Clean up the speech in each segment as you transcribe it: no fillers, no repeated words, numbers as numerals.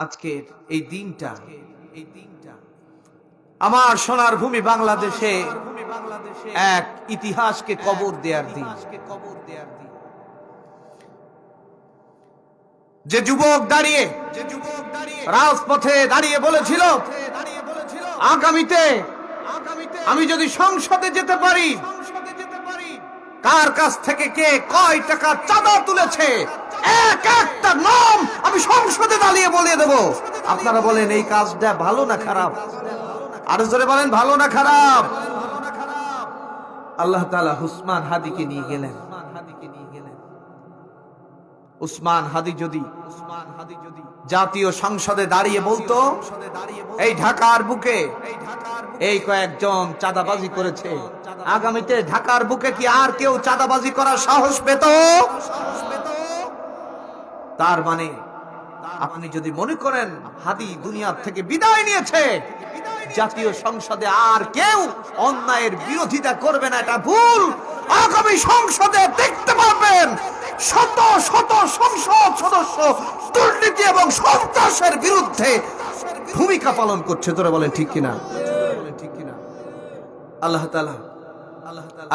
আজকের এই দিনটা আমার সোনার ভূমি বাংলাদেশে এক ইতিহাসকে কবর দেওয়ার দিন। যে যুবক দাঁড়িয়ে রাজপথে দাঁড়িয়ে বলেছিল, আগামীতে আমি যদি সংসদে যেতে পারি, কার কাছ থেকে কে কয় টাকা চাঁদা তুলেছে এক একটা নাম আমি সংসদে দাঁড়িয়ে বলে দেব। আপনারা বলেন এই কাজটা ভালো না খারাপ? আরো জোরে বলেন ভালো না খারাপ? আল্লাহ তাআলা উসমান হাদিকে নিয়ে গেলেন। উসমান হাদি যদি জাতীয় সংসদে দাঁড়িয়ে বলতো, এই ঢাকার বুকে এই কয়েকজন চাঁদাবাজি করেছে, আগামীতে ঢাকার বুকে কি আর কেউ চাঁদাবাজি করার সাহস পেত? তার মানে আপনি যদি মনে করেন হাদি দুনিয়া থেকে বিদায় নিয়েছে, জাতীয় সংসদে আর কেউ অন্যায়ের বিরোধিতা করবে না, এটা ভুল। আগামী সংসদে দেখতে পাবেন শত শত সংসদ সদস্য দুর্নীতি এবং সন্ত্রাসের বিরুদ্ধে ভূমিকা পালন করছে। তোরা বলেন ঠিক কিনা? আল্লাহ তাআলা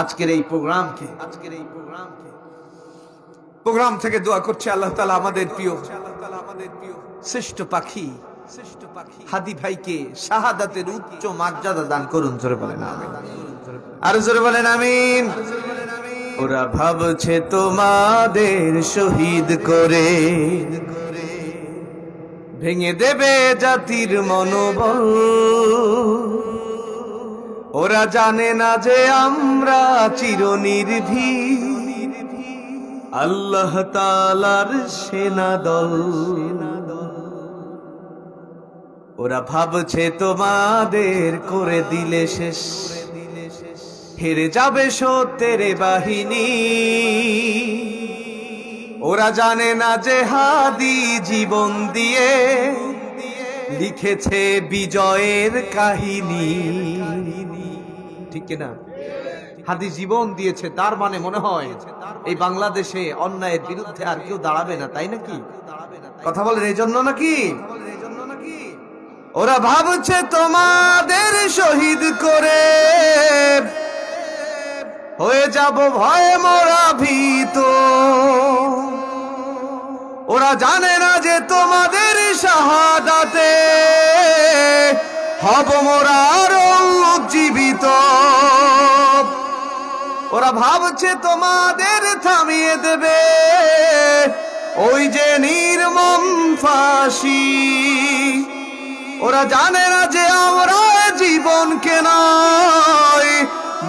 আজকের এই প্রোগ্রাম থেকে দোয়া করছে, আল্লাহ তাআলা আমাদের প্রিয় শ্রেষ্ঠ পাখি হাদি ভাইকে শাহাদাতের উচ্চ মর্যাদা দান করুন। জোরে বলেন আমিন। আর জোরে বলেন আমিন। ওরা ভাবছে তোমাদের শহীদ করে ভেঙে দেবে জাতির মনোবল। ওরা জানে না যে আমরা চিরনির্ভীক আল্লাহ তাআলার সেনা দল। ওরা ভাবছে তোমাদের করে দিলে শেষ, হেরে যাবে সত্যের বাহিনী। ওরা জানে না যে হাদি জীবন দিয়ে লিখেছে বিজয়ের কাহিনী। ঠিক না? হাদি জীবন দিয়েছে, তার মানে মনে হয় এই বাংলাদেশে অন্যায়ের বিরুদ্ধে আর কেউ দাঁড়াবে না, তাই নাকি? কথা বলেন এই জন্য নাকি? ওরা ভাবছে তোমাদের শহীদ করে হয়ে যাব ভয়ে মোরা ভীত। ওরা জানে না যে তোমাদের শাহাদাতে হব মোরা আরো জীবিত। ওরা ভাবছে তোমাদের থামিয়ে দেবে ওই যে নির্মম ফাঁসি। ওরা জানে না যে আমরা জীবনকে নয়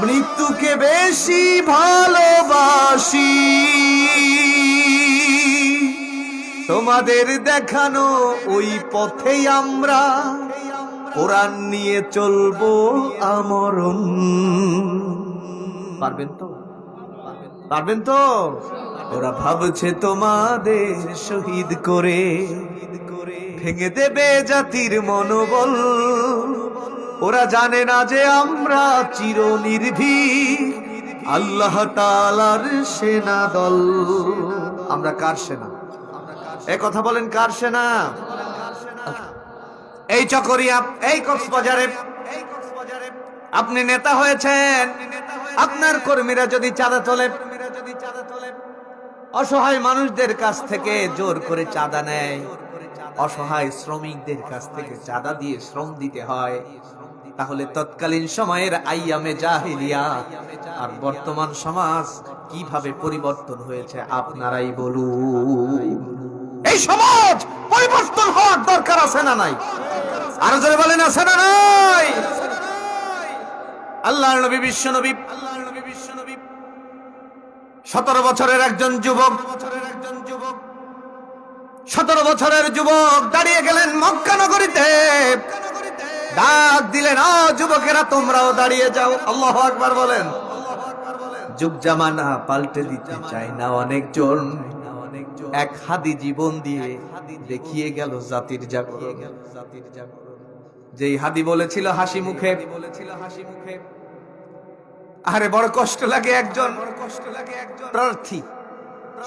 মৃত্যুকে বেশি ভালোবাসি। তোমাদের দেখানো ওই পথেই আমরা কোরআন নিয়ে চলবো আমরণ। পারবেন তো? পারবেন তো? ওরা ভাবছে তোমাদের শহীদ করে ভেঙে দেবে জাতির মনোবল। ওরা জানে না যে আমরা চিরনির্ভীক আল্লাহ তাআলার সেনা দল। আমরা কার সেনা? এই কথা বলেন, কার সেনা? এই চকরিয়া, এই কক্সবাজারে আপনি নেতা হয়েছেন, আপনার কর্মীরা যদি চাঁদা তোলে, অসহায় মানুষদের কাছ থেকে জোর করে চাঁদা নেয়, অসহায় শ্রমিকদের কাছ থেকে চাঁদা দিয়ে শ্রম দিতে হয়, তাহলে তৎকালীন সময়ের আইয়ামে জাহিলিয়া আর বর্তমান সমাজ কিভাবে পরিবর্তন হয়েছে আপনারাই বলুন। এই সমাজ পরিবর্তন হওয়ার দরকার আছে না নাই? আরো জোরে বলেন আছে না নাই? আল্লাহর নবী বিশ্ব নবী 17 বছরের একজন যুবক, 17 বছরের যুবক দাঁড়িয়ে গেলেন মক্কা নগরীতে, ডাক দিলেন, ও যুবকেরা তোমরাও দাঁড়িয়ে যাও। আল্লাহু আকবার বলেন। যুগ জামানা পাল্টে দিতে চায় না অনেকজন, এক হাদি জীবন দিয়ে দেখিয়ে গেল জাতির জাগরণ। যেই হাদি বলেছিল হাসি মুখে, আরে বড় কষ্ট লাগে একজন প্রার্থী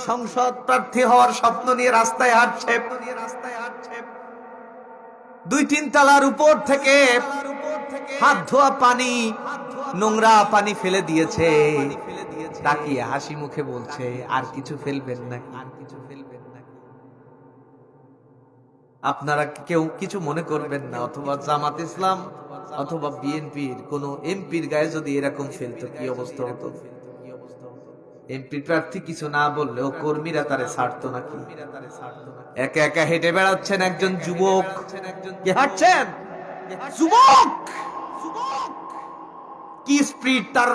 সংসদ প্রার্থী হওয়ার স্বপ্ন নিয়ে রাস্তায় হাঁটছে, 2-3 তলার উপর থেকে হাত ধোয়া পানি, নোংরা পানি ফেলে দিয়েছে। তাকিয়ে হাসি মুখে বলছে, আর কিছু ফেলবেন নাকি? আপনারা কেউ কিছু মনে করবেন না, অথবা জামাত ইসলাম অথবা বিএনপির কোন এমপির গায়ে যদি এরকম ফেলতো কি অবস্থা হতো? এমপি প্রার্থী কিছু না বললেও কর্মীরা তারে ছাড়তো নাকি? একা একা হেঁটে বেড়াচ্ছেন একজন যুবক, কি হাঁটছেন যুবক, কি স্পিড তার,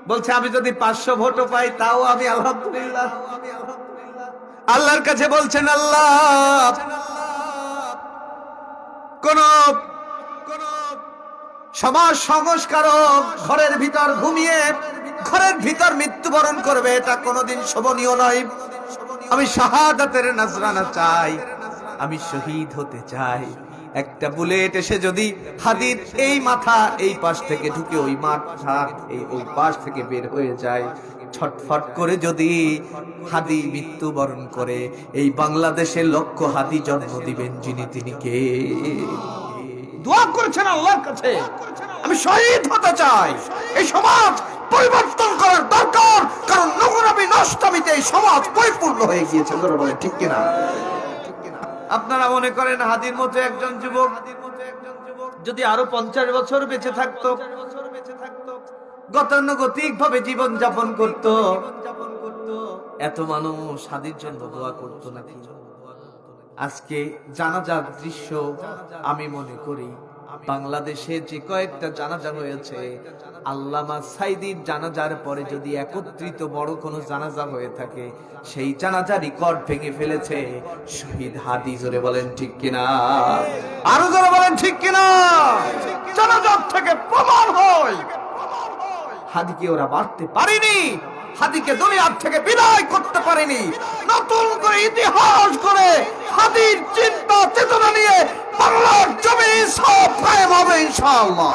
বলছে আমি যদি 500 ভোটও পাই তাও আমি আলহামদুলিল্লাহ। আল্লাহর কাছে বলছেন, আল্লাহ কোন সমাজ সংস্কারক ঘরের ভিতর ঘুমিয়ে ঘরের ভিতর মৃত্যুবরণ করবে, এটা কোনোদিন শোভনীয় নয়। আমি শাহাদাতের নজরানা চাই, আমি শহীদ হতে চাই। একটা বুলেট এসে যদি হাদির এই মাথা এই পাশ থেকে ঢুকে ওই মাথা ওই পাশ থেকে বের হয়ে যায়, ছটফট করে যদি হাদি মৃত্যুবরণ করে, এই বাংলাদেশে লক্ষ হাদি জন্ম দিবেন যিনি, তিনি কে? দোয়া করেছেন আল্লাহর কাছে, আমি শহীদ হতে চাই। এই সমাজ পরিবর্তন করার দরকার, কারণ নোংরামি নষ্টামিতে এই সমাজ পরিপূর্ণ হয়ে গিয়েছে। ঠিক কিনা? আপনারা মনে করেন হাদির মতো একজন যুবক যদি আরো 50 বছর বেঁচে থাকতো, গতানুগতিক ভাবে জীবন যাপন করত, এত মানুষ হাদির জন্য দোয়া করতো নাকি? আজকে জানাজার দৃশ্য আমি মনে করি বাংলাদেশে যে কয়েকটা জানাজা হয়েছে, আল্লামা সাইদির জানাজার পরে যদি একত্রিত বড় কোনো জানাজা হয়ে থাকে, সেই জানাজা রেকর্ড ভেঙে ফেলেছে শহীদ হাদি। জোরে বলেন ঠিক কিনা? আরো জোরে বলেন ঠিক কিনা? জানাজার থেকে প্রমাণ হয় হাদিকে ওরা মারতে পারেনি, হাদিকে দুনিয়ার থেকে বিদায় করতে পারেনি। নতুন করে ইতিহাস করে হাদির চিন্তা চেতনা নিয়ে বাংলার জমি সব কায়েম হবে ইনশাআল্লাহ।